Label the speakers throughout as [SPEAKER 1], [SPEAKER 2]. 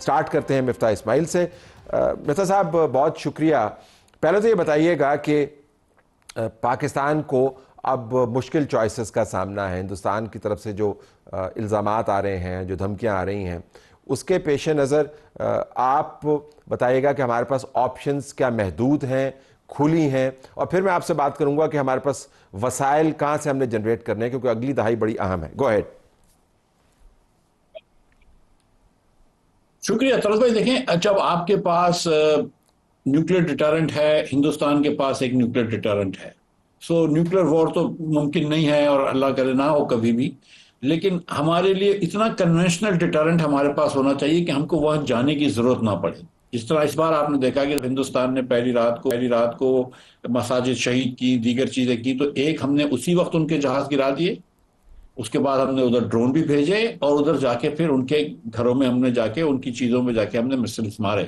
[SPEAKER 1] Start करते हैं मिफ्ता इस्माइल से। मिफ्ता साहब, बहुत शुक्रिया। पहले तो ये बताइएगा कि पाकिस्तान को अब मुश्किल चॉइसेस का सामना है। हिंदुस्तान की तरफ से जो इल्ज़ामात आ रहे हैं, जो धमकियां आ रही हैं, उसके पेश नज़र आप बताइएगा कि हमारे पास ऑप्शंस क्या महदूद हैं, खुली हैं, और फिर मैं आपसे बात करूंगा कि हमारे पास वसाइल कहाँ से हमने जनरेट करने हैं, क्योंकि अगली दहाई बड़ी अहम है। Go ahead.
[SPEAKER 2] शुक्रिया तलत भाई। देखें, जब आपके पास न्यूक्लियर डिटरेंट है, हिंदुस्तान के पास एक न्यूक्लियर डिटरेंट है, सो न्यूक्लियर वॉर तो मुमकिन नहीं है और अल्लाह करे ना हो कभी भी, लेकिन हमारे लिए इतना कन्वेंशनल डिटरेंट हमारे पास होना चाहिए कि हमको वहां जाने की जरूरत ना पड़े। जिस तरह इस बार आपने देखा कि हिंदुस्तान ने पहली रात को मसाजिद शहीद की, दीगर चीजें की, तो एक हमने उसी वक्त उनके जहाज गिरा दिए, उसके बाद हमने उधर ड्रोन भी भेजे और उधर जाके फिर उनके घरों में हमने जाके उनकी चीज़ों में जाके हमने मिसाइल्स मारे।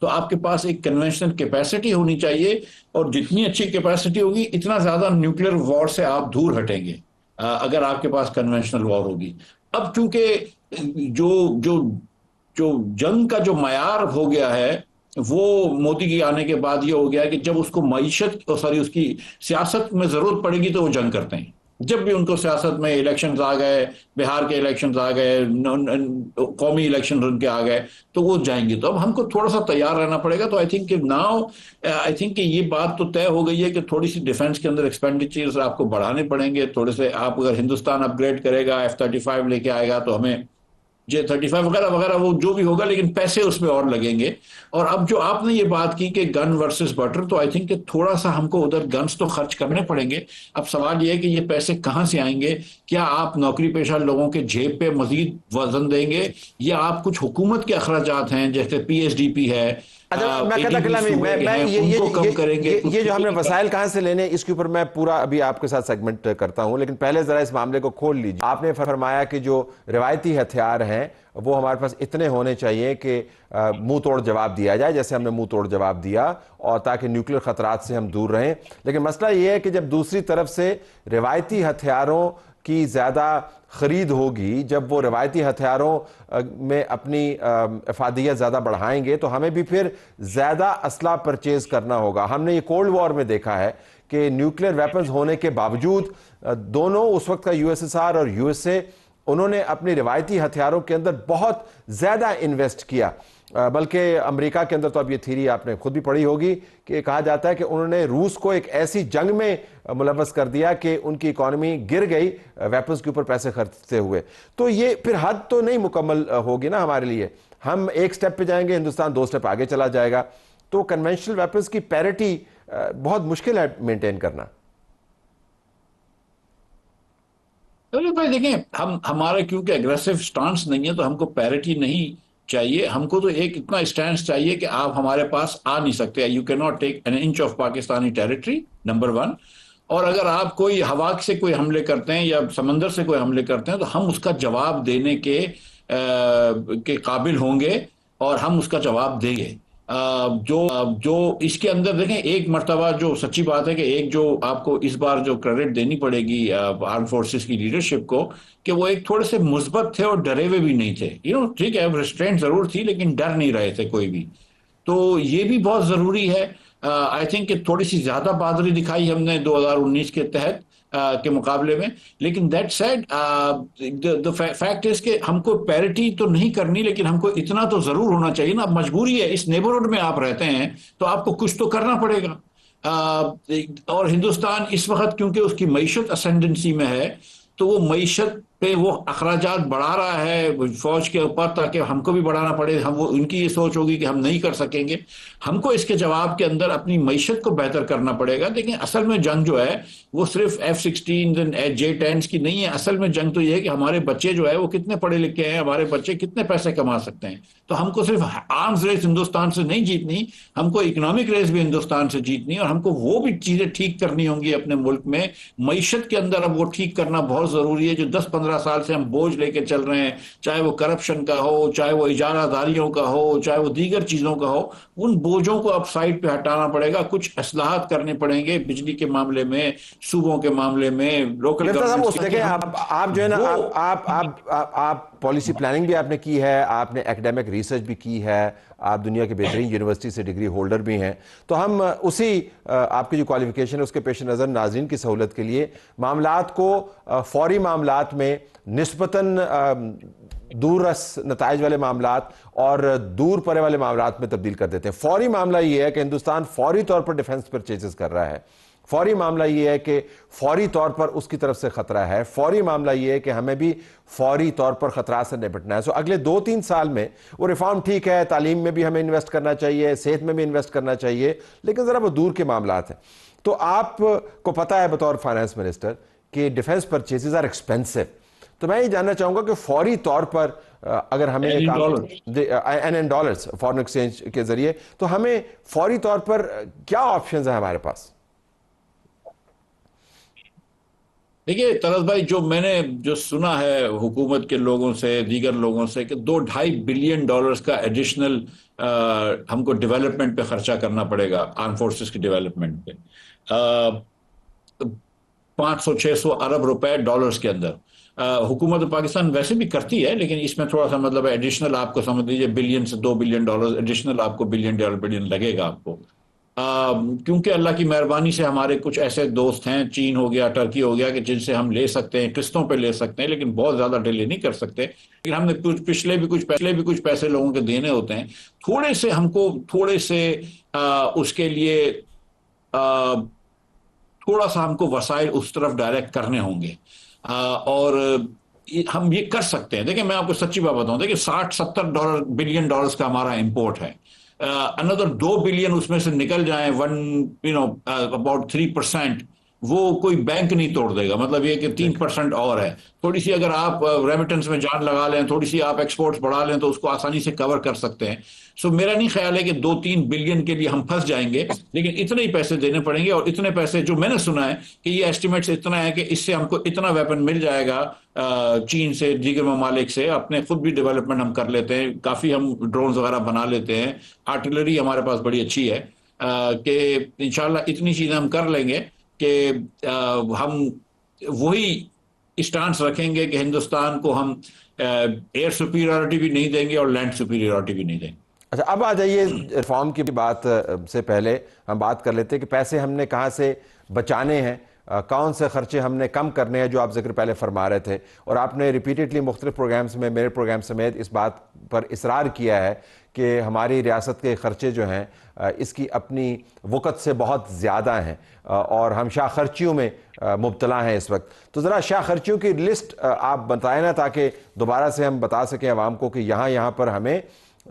[SPEAKER 2] तो आपके पास एक कन्वेंशनल कैपेसिटी होनी चाहिए, और जितनी अच्छी कैपेसिटी होगी इतना ज़्यादा न्यूक्लियर वॉर से आप दूर हटेंगे अगर आपके पास कन्वेंशनल वॉर होगी। अब चूंकि जो जो जो जंग का जो मयार हो गया है वो मोदी के आने के बाद ये हो गया है कि जब उसको मईशत सॉरी उसकी सियासत में जरूरत पड़ेगी तो वो जंग करते हैं। जब भी उनको सियासत में इलेक्शंस आ गए, बिहार के इलेक्शंस आ गए, कौमी इलेक्शन उनके आ गए, तो वो जाएंगे। तो अब हमको थोड़ा सा तैयार रहना पड़ेगा। तो आई थिंक कि नाउ आई थिंक कि ये बात तो तय हो गई है कि थोड़ी सी डिफेंस के अंदर एक्सपेंडिचर्स आपको बढ़ाने पड़ेंगे थोड़े से। आप अगर हिंदुस्तान अपग्रेड करेगा, F-35 लेके आएगा, तो हमें J-35 वगैरह वगैरह वो जो भी होगा, लेकिन पैसे उसमें और लगेंगे। और अब जो आपने ये बात की कि गन वर्सेस बटर, तो आई थिंक कि थोड़ा सा हमको उधर गन्स तो खर्च करने पड़ेंगे। अब सवाल ये है कि ये पैसे कहाँ से आएंगे? क्या आप नौकरी पेशा लोगों के जेब पे मजीद वजन देंगे, या आप कुछ हुकूमत के अखराजात हैं जैसे PSDP है,
[SPEAKER 1] अच्छा, मैं कहता
[SPEAKER 2] ADB सूबे के हैं, उनको कम करेंगे?
[SPEAKER 1] ये जो हमने वसाइल कहाँ से लेने, इसके ऊपर मैं पूरा अभी आपके साथ सेगमेंट करता हूँ, लेकिन पहले जरा इस मामले को खोल लीजिए। आपने फरमाया कि जो रिवायती हथियार हैं वो हमारे पास इतने होने चाहिए कि मुंह तोड़ जवाब दिया जाए, जैसे हमने मुंह तोड़ जवाब दिया, और ताकि न्यूक्लियर खतरात से हम दूर रहें। लेकिन मसला ये है कि जब दूसरी तरफ से रिवायती हथियारों की ज़्यादा ख़रीद होगी, जब वो रिवायती हथियारों में अपनी अफादियत ज़्यादा बढ़ाएंगे, तो हमें भी फिर ज़्यादा असला परचेज करना होगा। हमने ये कोल्ड वॉर में देखा है कि न्यूक्लियर वेपन्स होने के बावजूद दोनों, उस वक्त का USSR और USA, उन्होंने अपनी रिवायती हथियारों के अंदर बहुत ज़्यादा इन्वेस्ट किया। बल्कि अमेरिका के अंदर तो अब ये थ्योरी आपने खुद भी पढ़ी होगी कि कहा जाता है कि उन्होंने रूस को एक ऐसी जंग में मुलव्वस कर दिया कि उनकी इकॉनमी गिर गई वेपन्स के ऊपर पैसे खर्चते हुए। तो ये फिर हद तो नहीं मुकम्मल होगी ना हमारे लिए। हम एक स्टेप पे जाएंगे, हिंदुस्तान 2 स्टेप आगे चला जाएगा। तो कन्वेंशनल वेपन्स की पैरिटी बहुत मुश्किल है मेंटेन करना।
[SPEAKER 2] तो भाई देखें, हमारा क्योंकि एग्रेसिव स्टांस नहीं है, तो हमको पैरिटी नहीं चाहिए। हमको तो एक इतना स्टैंड चाहिए कि आप हमारे पास आ नहीं सकते, you can not take an inch of Pakistani territory, number 1। और अगर आप कोई हवा से कोई हमले करते हैं या समंदर से कोई हमले करते हैं, तो हम उसका जवाब देने के काबिल होंगे और हम उसका जवाब देंगे। जो इसके अंदर देखें, एक मर्तबा जो सच्ची बात है कि एक जो आपको इस बार जो क्रेडिट देनी पड़ेगी आर्म फोर्सेस की लीडरशिप को, कि वो एक थोड़े से मुस्बत थे और डरे हुए भी नहीं थे। ठीक है, रेस्ट्रेंट जरूर थी, लेकिन डर नहीं रहे थे कोई भी। तो ये भी बहुत जरूरी है। आई थिंक कि थोड़ी सी ज्यादा बहादुरी दिखाई हमने 2019 के तहत के मुकाबले में। लेकिन that said, the fact is कि हमको पैरिटी तो नहीं करनी, लेकिन हमको इतना तो जरूर होना चाहिए ना। मजबूरी है, इस नेबरहुड में आप रहते हैं तो आपको कुछ तो करना पड़ेगा। और हिंदुस्तान इस वक्त क्योंकि उसकी मईशत असेंडेंसी में है, तो वो मईशत पे वो अखराजात बढ़ा रहा है फौज के ऊपर, ताकि हमको भी बढ़ाना पड़े। हम वो उनकी ये सोच होगी कि हम नहीं कर सकेंगे। हमको इसके जवाब के अंदर अपनी मईशत को बेहतर करना पड़ेगा। लेकिन असल में जंग जो है वो सिर्फ F-16 J-10 की नहीं है। असल में जंग तो ये है कि हमारे बच्चे जो है वो कितने पढ़े लिखे हैं, हमारे बच्चे कितने पैसे कमा सकते हैं। तो हमको सिर्फ आर्म्स रेस हिंदुस्तान से नहीं जीतनी, हमको इकोनॉमिक रेस भी हिंदुस्तान से जीतनी, और हमको वो भी चीजें ठीक करनी होंगी अपने मुल्क में। मईशत के अंदर अब वो ठीक करना बहुत जरूरी है। जो 10-15 10-15 साल से हम बोझ लेके चल रहे हैं, चाहे वो करप्शन का हो, चाहे वो इजारादारियों का हो, चाहे वो दीगर चीजों का हो, उन बोझों को अब साइड पे हटाना पड़ेगा। कुछ असलाहत करने पड़ेंगे बिजली के मामले में, सूबों के मामले में, लोकल
[SPEAKER 1] मिफ्ता साहब,
[SPEAKER 2] गवर्नमेंट।
[SPEAKER 1] उस देखें, आप जो है ना, आप पॉलिसी प्लानिंग भी आपने की है, आपने एकेडमिक रिसर्च भी की है, आप दुनिया की बेहतरीन यूनिवर्सिटी से डिग्री होल्डर भी हैं। तो हम उसी आपकी जो क्वालिफिकेशन है उसके पेश नज़र नाज़रीन की सहूलत के लिए मामलात को फौरी मामलात में निस्बतन दूररस नताइज वाले मामलात और दूर परे वाले मामलात में तब्दील कर देते हैं। फौरी मामला ये है कि हिंदुस्तान फौरी तौर पर डिफेंस परचेजेस कर रहा है। फौरी मामला ये है कि फौरी तौर पर उसकी तरफ से खतरा है। फौरी मामला ये है कि हमें भी फौरी तौर पर खतरा से निपटना है। सो अगले 2-3 साल में वो रिफॉर्म ठीक है, तालीम में भी हमें इन्वेस्ट करना चाहिए, सेहत में भी इन्वेस्ट करना चाहिए, लेकिन ज़रा वो दूर के मामलात हैं। तो आपको पता है बतौर फाइनेंस मिनिस्टर कि डिफेंस परचेजेस आर एक्सपेंसिव। तो मैं ये जानना चाहूँगा कि फौरी तौर पर अगर हमें एन डॉलर्स फॉरेन एक्सचेंज के ज़रिए, तो हमें फौरी तौर पर क्या ऑप्शन है हमारे पास?
[SPEAKER 2] देखिए तरस भाई, जो सुना है हुकूमत के लोगों से, दीगर लोगों से, कि $2.5 बिलियन का एडिशनल हमको डेवलपमेंट पे खर्चा करना पड़ेगा, आर्म फोर्सेस की डेवलपमेंट पे, 500-600 अरब रुपए डॉलर्स के अंदर। हुकूमत पाकिस्तान वैसे भी करती है, लेकिन इसमें थोड़ा सा मतलब एडिशनल आपको समझ लीजिए बिलियन से $2 बिलियन एडिशनल आपको बिलियन लगेगा आपको। क्योंकि अल्लाह की मेहरबानी से हमारे कुछ ऐसे दोस्त हैं, चीन हो गया, टर्की हो गया, कि जिनसे हम ले सकते हैं, किस्तों पे ले सकते हैं, लेकिन बहुत ज्यादा डिले नहीं कर सकते। लेकिन हमने पिछले भी कुछ पैसे लोगों के देने होते हैं। थोड़े से उसके लिए थोड़ा सा हमको वसाइल उस तरफ डायरेक्ट करने होंगे, और हम ये कर सकते हैं। देखिए मैं आपको सच्ची बात बताऊं, देखिए $60-70 बिलियन का हमारा इंपोर्ट है। अनदर 2 बिलियन उसमें से निकल जाए, अबाउट 3%, वो कोई बैंक नहीं तोड़ देगा। मतलब ये कि 3% और है, थोड़ी सी अगर आप रेमिटेंस में जान लगा लें, थोड़ी सी आप एक्सपोर्ट्स बढ़ा लें, तो उसको आसानी से कवर कर सकते हैं। सो मेरा नहीं ख्याल है कि 2-3 बिलियन के लिए हम फंस जाएंगे, लेकिन इतने ही पैसे देने पड़ेंगे। और इतने पैसे जो मैंने सुना है कि ये एस्टिमेट्स इतना है कि इससे हमको इतना वेपन मिल जाएगा चीन से, दीगर ममालिक से। अपने खुद भी डेवलपमेंट हम कर लेते हैं, काफ़ी हम ड्रोन्स वगैरह बना लेते हैं, आर्टिलरी हमारे पास बड़ी अच्छी है, कि इंशाल्लाह इतनी चीज़ें हम कर लेंगे कि हम वही स्टांस रखेंगे कि हिंदुस्तान को हम एयर सुपीरियरिटी भी नहीं देंगे और लैंड सुपीरियरिटी भी नहीं देंगे।
[SPEAKER 1] अच्छा, अब आ जाइए रिफॉर्म की बात से पहले हम बात कर लेते हैं कि पैसे हमने कहाँ से बचाने हैं, कौन से खर्चे हमने कम करने हैं, जो आप जिक्र पहले फरमा रहे थे। और आपने रिपीटेडली मुख्तलिफ प्रोग्राम्स में, मेरे प्रोग्राम समेत, इस बात पर इसरार किया है कि हमारी रियासत के खर्चे जो हैं इसकी अपनी वक़्त से बहुत ज़्यादा हैं, और हम शाह खर्चियों में मुब्तला हैं इस वक्त। तो ज़रा शाह खर्चियों की लिस्ट आप बताएं ना, ताकि दोबारा से हम बता सकें आवाम को कि यहाँ पर हमें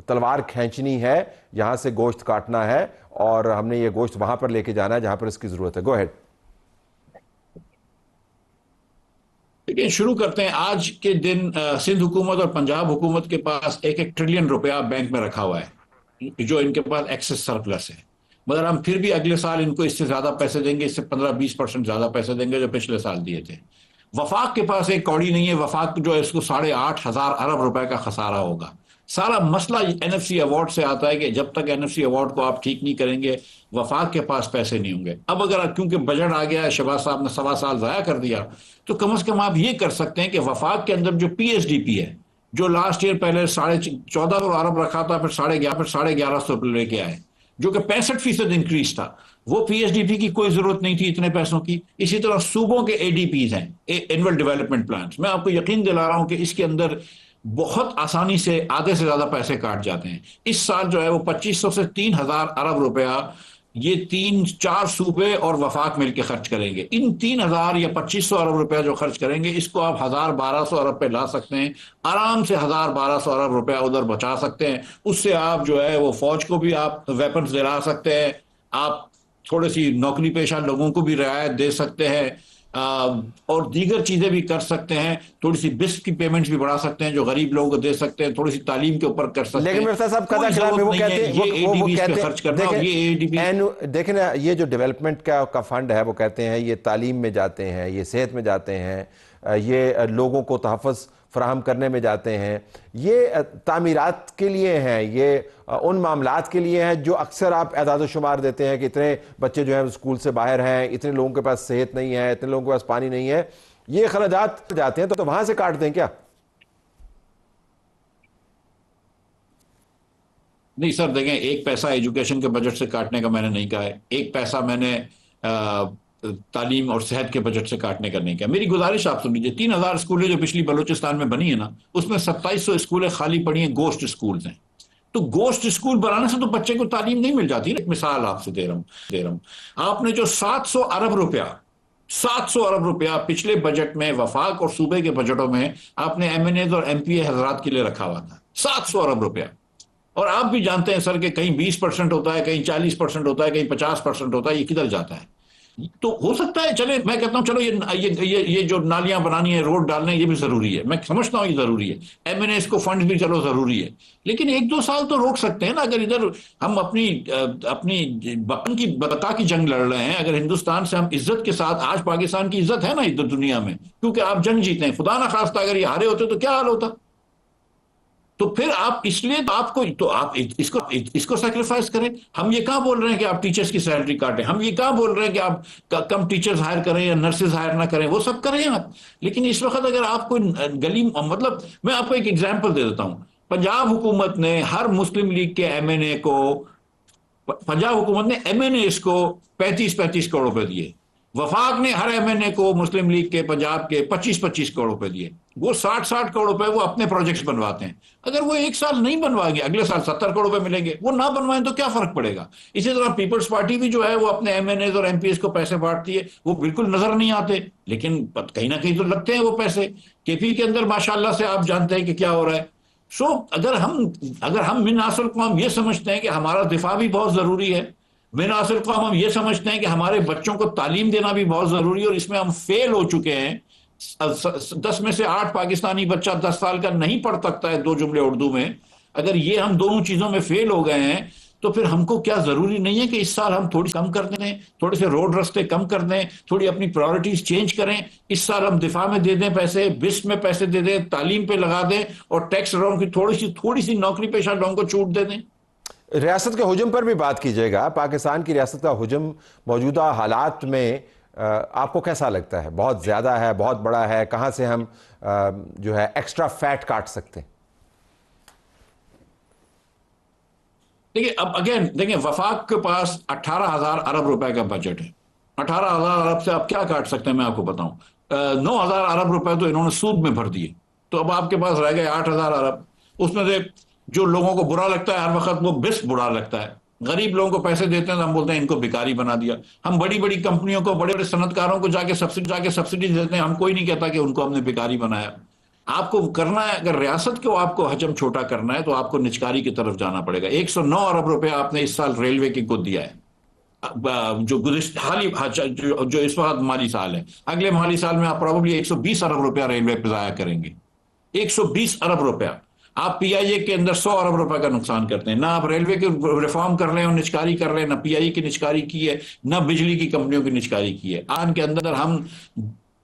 [SPEAKER 1] तलवार खींचनी है, यहाँ से गोश्त काटना है, और हमने ये गोश्त वहाँ पर लेके जाना है जहाँ पर इसकी ज़रूरत है। गो हेड।
[SPEAKER 2] लेकिन शुरू करते हैं। आज के दिन सिंध हुकूमत और पंजाब हुकूमत के पास 1-1 ट्रिलियन रुपया बैंक में रखा हुआ है, जो इनके पास एक्सेस सरप्लस है। मगर हम फिर भी अगले साल इनको इससे ज्यादा पैसे देंगे, इससे 15-20% ज्यादा पैसे देंगे जो पिछले साल दिए थे। वफाक के पास एक कौड़ी नहीं है। वफाक जो है, इसको 8,500 अरब रुपए का खसारा होगा। सारा मसला एनएफसी अवार्ड से आता है कि जब तक एनएफसी अवार्ड को आप ठीक नहीं करेंगे, वफाक के पास पैसे नहीं होंगे। अब अगर क्योंकि बजट आ गया है, शहबाज साहब ने 1.25 साल जाया कर दिया, तो कम से कम आप ये कर सकते हैं कि वफाक के अंदर जो पीएसडीपी है, जो लास्ट ईयर पहले 14,500 अरब रखा था, फिर 11,500 लेके आए, जो कि 65% इंक्रीज था, वो पीएसडीपी की कोई जरूरत नहीं थी इतने पैसों की। इसी तरह सूबों के एडीपीज हैं, एनुअल डेवलपमेंट प्लान, मैं आपको यकीन दिला रहा हूं कि इसके अंदर बहुत आसानी से आधे से ज्यादा पैसे काट जाते हैं। इस साल जो है वो 2,500 से 3,000 अरब रुपया ये 3-4 सूबे और वफाक मिलकर खर्च करेंगे। इन 3,000 या 2,500 अरब रुपया जो खर्च करेंगे, इसको आप 1,000-1,200 अरब पे ला सकते हैं। आराम से 1,000-1,200 अरब रुपया उधर बचा सकते हैं। उससे आप जो है वो फौज को भी आप वेपन्स दिला सकते हैं, आप थोड़ी सी नौकरी पेशा लोगों को भी रियायत दे सकते हैं, और दीगर चीजें भी कर सकते हैं, थोड़ी सी बिस्क की पेमेंट्स भी बढ़ा सकते हैं जो गरीब लोगों को दे सकते हैं, थोड़ी सी तालीम के ऊपर कर सकते
[SPEAKER 1] लेकिन
[SPEAKER 2] हैं।
[SPEAKER 1] मिर्जा साहब कदा
[SPEAKER 2] कोई
[SPEAKER 1] खिलाफ में
[SPEAKER 2] जरूरत
[SPEAKER 1] वो
[SPEAKER 2] नहीं
[SPEAKER 1] कहते
[SPEAKER 2] है
[SPEAKER 1] हैं,
[SPEAKER 2] ये
[SPEAKER 1] वो
[SPEAKER 2] एडीबीज पे
[SPEAKER 1] कहते
[SPEAKER 2] खर्च करना, और ये एडीबी।
[SPEAKER 1] देखें ना, ये जो डेवलपमेंट का फंड है वो कहते हैं ये तालीम में जाते हैं, ये सेहत में जाते हैं, ये लोगों को तहफ़्फ़ुज़ फराहम करने में जाते हैं, ये तामीरात के लिए हैं, ये उन मामलात के लिए हैं जो अक्सर आप एदाद शुमार देते हैं कि इतने बच्चे जो हैं स्कूल से बाहर हैं, इतने लोगों के पास सेहत नहीं है, इतने लोगों के पास पानी नहीं है, ये खर्चात जाते हैं तो वहां से काट दें क्या?
[SPEAKER 2] नहीं सर, देखें, एक पैसा एजुकेशन के बजट से काटने का मैंने नहीं कहा है, एक पैसा मैंने तालीम और सेहत के बजट से काटने का नहीं कहा। मेरी गुजारिश आप सुन लीजिए, 3,000 स्कूलें जो पिछली बलूचिस्तान में बनी है ना, उसमें 2700 स्कूलें खाली पड़ी हैं, गोश्त स्कूल्स हैं। तो गोश्त स्कूल बनाने से तो बच्चे को तालीम नहीं मिल जाती। एक मिसाल आपसे दे रहा हूं, आपने जो 700 अरब रुपया पिछले बजट में वफाक और सूबे के बजटों में आपने एमएनएज और एमपीए हजरात के लिए रखा हुआ था, 700 अरब रुपया। और आप भी जानते हैं सर कि कहीं 20% होता है, कहीं 40% होता है, कहीं 50% होता है, ये किधर जाता है? तो हो सकता है, चले मैं कहता हूं चलो ये जो नालियां बनानी है, रोड डालने, ये भी जरूरी है, मैं समझता हूं ये जरूरी है, एमएनएस को फंड भी चलो जरूरी है, लेकिन 1-2 साल तो रोक सकते हैं ना। अगर इधर हम अपनी अपनी बका की जंग लड़ रहे हैं, अगर हिंदुस्तान से हम इज्जत के साथ, आज पाकिस्तान की इज्जत है ना इधर दुनिया में, क्योंकि आप जंग जीते हैं, खुदा ना खास्ता अगर ये हारे होते तो क्या हाल होता? तो फिर आप इसलिए तो आपको तो आप इसको सेक्रीफाइस करें। हम ये कहां बोल रहे हैं कि आप टीचर्स की सैलरी काटें, हम ये कहां बोल रहे हैं कि आप कम टीचर्स हायर करें या नर्सेज हायर ना करें, वो सब करें आप। लेकिन इस वक्त अगर आप कोई गली, मतलब मैं आपको एक एग्जांपल दे देता हूं, पंजाब हुकूमत ने हर मुस्लिम लीग के एमएनए को, पंजाब हुकूमत ने एमएनएस को 35-35 करोड़ रुपए दिए, वफाक ने हर एमएनए को मुस्लिम लीग के पंजाब के 25-25 करोड़ रुपए दिए। वो 60-60 करोड़ रुपए वो अपने प्रोजेक्ट्स बनवाते हैं। अगर वो एक साल नहीं बनवाएंगे, अगले साल 70 करोड़ रुपए मिलेंगे, वो ना बनवाएं तो क्या फर्क पड़ेगा? इसी तरह पीपल्स पार्टी भी जो है वो अपने एमएनए और एमपीएस को पैसे बांटती है, वो बिल्कुल नजर नहीं आते, लेकिन कहीं ना कहीं तो लगते हैं वो पैसे। केपी के अंदर माशाल्लाह से आप जानते हैं कि क्या हो रहा है। सो अगर हम मिन हासिल को हम ये समझते हैं कि हमारा दिफा भी बहुत जरूरी है, मिन हासिल को हम ये समझते हैं कि हमारे बच्चों को तालीम देना भी बहुत जरूरी है, और इसमें हम फेल हो चुके हैं। 10 में से 8 पाकिस्तानी बच्चा 10 साल का नहीं पढ़ सकता है 2 जुमले उर्दू में। अगर ये हम दोनों चीजों में फेल हो गए हैं, तो फिर हमको क्या जरूरी नहीं है कि इस साल हम थोड़ी कम कर दें, थोड़े से रोड रास्ते कम कर दें, थोड़ी अपनी प्रायोरिटीज चेंज करें, इस साल हम दिफा में दे दें पैसे, बिस्क में पैसे दे दें, तालीम पे लगा दें, और टैक्स लोगों की थोड़ी सी नौकरी पेशा लोगों को छूट दे दें।
[SPEAKER 1] रियासत के हुजूम पर भी बात कीजिएगा। पाकिस्तान की रियासत का हुजूम मौजूदा हालात में आपको कैसा लगता है? बहुत ज़्यादा है, बहुत बड़ा है? कहाँ से हम जो है एक्स्ट्रा फैट काट सकते हैं?
[SPEAKER 2] देखिए, अब अगेन देखिए, वफाक के पास 18,000 अरब रुपए का बजट है। 18,000 अरब से आप क्या काट सकते हैं मैं आपको बताऊं। 9,000 अरब रुपए तो इन्होंने सूद में भर दिए, तो अब आपके पास रह गए 8,000 अरब। उसमें से जो लोगों को बुरा लगता है हर वक्त, वो बिस्क बुरा लगता है। गरीब लोगों को पैसे देते हैं तो हम बोलते हैं इनको भिखारी बना दिया। हम बड़ी बड़ी कंपनियों को, बड़े बड़े सनतकारों को जाके सब्सिडी देते हैं, हम कोई नहीं कहता कि उनको हमने भिखारी बनाया। आपको करना है, अगर रियासत को आपको हजम छोटा करना है, तो आपको निचकारी की तरफ जाना पड़ेगा। 109 अरब रुपए आपने इस साल रेलवे को दिया है, जो गुज़िश्ता हाल जो इस वक्त माली साल है। अगले माली साल में आप प्रॉब्ली 120 अरब रुपया रेलवे पे जाया करेंगे। 120 अरब रुपया आप पीआईए के अंदर 100 अरब रुपए का नुकसान करते हैं। ना आप रेलवे के रिफॉर्म कर रहे हैं और निचकारी कर रहे हैं, ना पीआईए की निचकारी की है, ना बिजली की कंपनियों की निचकारी की है। आन के अंदर हम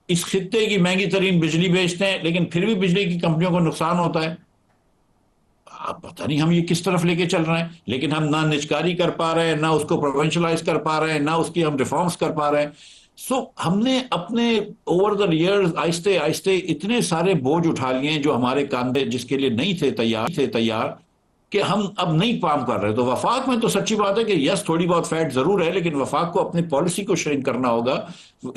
[SPEAKER 2] इस खित्ते की महंगी तरीन बिजली बेचते हैं, लेकिन फिर भी बिजली की कंपनियों को नुकसान होता है। अब पता नहीं हम ये किस तरफ लेके चल रहे हैं, लेकिन हम ना निचकारी कर पा रहे हैं, ना उसको प्रोविंशलाइज कर पा रहे हैं, ना उसकी हम रिफॉर्म्स कर पा रहे हैं। हमने अपने ओवर द ईयर्स आहिस्ते आहिस्ते इतने सारे बोझ उठा लिए जो हमारे कांधे जिसके लिए नहीं थे तैयार कि हम अब नहीं काम कर रहे। तो वफाक में तो सच्ची बात है कि यस, थोड़ी बहुत फैट जरूर है, लेकिन वफाक को अपनी पॉलिसी को श्रिंक करना होगा,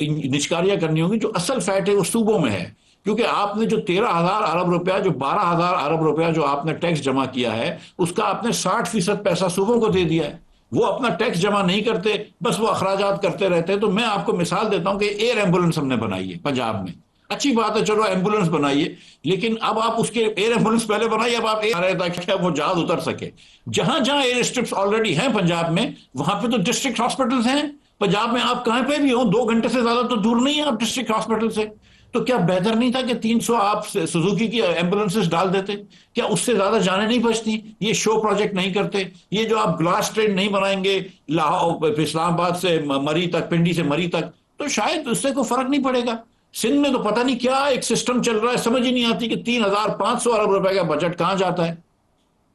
[SPEAKER 2] निचकारियां करनी होगी। जो असल फैट है वो सूबों में है, क्योंकि आपने जो 13,000 अरब रुपया, जो 12,000 अरब रुपया जो आपने टैक्स जमा किया है, उसका आपने 60% पैसा सूबों को दे दिया है। वो अपना टैक्स जमा नहीं करते, बस वो अखराजात करते रहते हैं। तो मैं आपको मिसाल देता हूं कि एयर एम्बुलेंस हमने बनाई है पंजाब में, अच्छी बात है, चलो एम्बुलेंस बनाइए, लेकिन अब आप उसके एयर एम्बुलेंस पहले बनाइए, अब आप आ रहे ताकि वो जहाज उतर सके। जहां जहां एयर स्ट्रिप्स ऑलरेडी हैं पंजाब में, वहां पे तो डिस्ट्रिक्ट हॉस्पिटल्स हैं, पंजाब में आप कहां पे भी हो, 2 घंटे से ज्यादा तो दूर नहीं है आप डिस्ट्रिक्ट हॉस्पिटल से। तो क्या बेहतर नहीं था कि 300 आप सुजुकी की एम्बुलेंसेस डाल देते? क्या उससे ज्यादा जाने नहीं बचती? ये शो प्रोजेक्ट नहीं करते? ये जो आप ग्लास ट्रेन नहीं बनाएंगे लाहौर इस्लामाबाद से मरी तक, पिंडी से मरी तक, तो शायद उससे कोई फर्क नहीं पड़ेगा। सिंध में तो पता नहीं क्या एक सिस्टम चल रहा है, समझ ही नहीं आती कि 3,500 अरब रुपए का बजट कहां जाता है।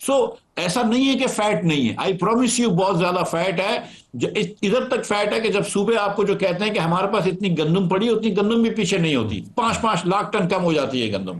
[SPEAKER 2] सो ऐसा नहीं है कि फैट नहीं है, आई प्रॉमिस यू बहुत ज्यादा फैट है। इधर तक फैट है कि जब सूबे आपको जो कहते हैं कि हमारे पास इतनी गंदम पड़ी, उतनी गंदम भी पीछे नहीं होती, 5-5 लाख टन कम हो जाती है गंदम।